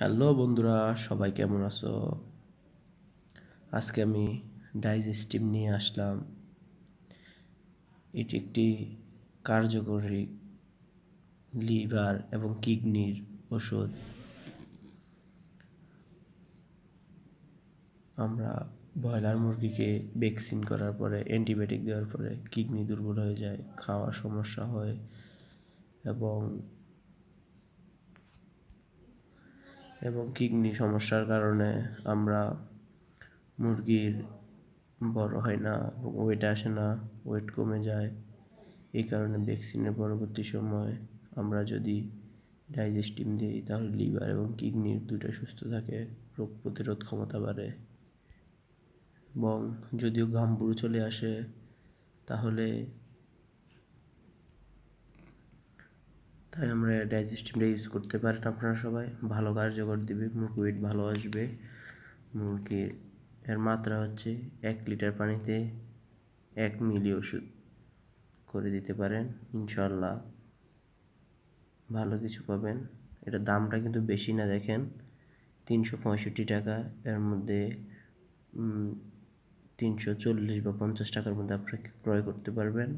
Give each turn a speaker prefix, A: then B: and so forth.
A: Hello বন্ধুরা, সবাই কেমন আছো? আজকে আমি ডাইজেস্টিভ নিয়ে আসলাম। এটি একটি কার্যকরী লিভার এবং কিডনির ওষুধ। আমরা ব্রয়লার মুরগিকে ভ্যাকসিন করার পরে, অ্যান্টিবায়োটিক দেওয়ার পরে কিডনি দুর্বল হয়ে যায়, খাওয়ার সমস্যা হয় এবং কিডনি সমস্যার কারণে আমরা মুরগির বড় হয় না এবং ওয়েট আসে না, ওয়েট কমে যায়। এই কারণে ভ্যাকসিনের পরবর্তী সময় আমরা যদি ডাইজেস্টিভ দিই তাহলে লিভার এবং কিডনির দুটো সুস্থ থাকে, রোগ প্রতিরোধ ক্ষমতা বাড়ে এবং যদিও ঘামপুরু চলে আসে তাহলে আমরা ডাইজেস্টিভটা ইউজ করতে পারেন। আপনারা সবাই ভালো কার্যকর দিবে, মুরগি ওয়েট ভালো আসবে। মুরগির এর মাত্রা হচ্ছে 1 লিটার পানিতে 1 মিলি ওষুধ করে দিতে পারেন, ইনশাল্লাহ ভালো কিছু পাবেন। এটার দামটা কিন্তু বেশি না, দেখেন 365 টাকা। এর মধ্যে 340 বা 50 টাকার মধ্যে আপনি ক্রয় করতে পারবেন।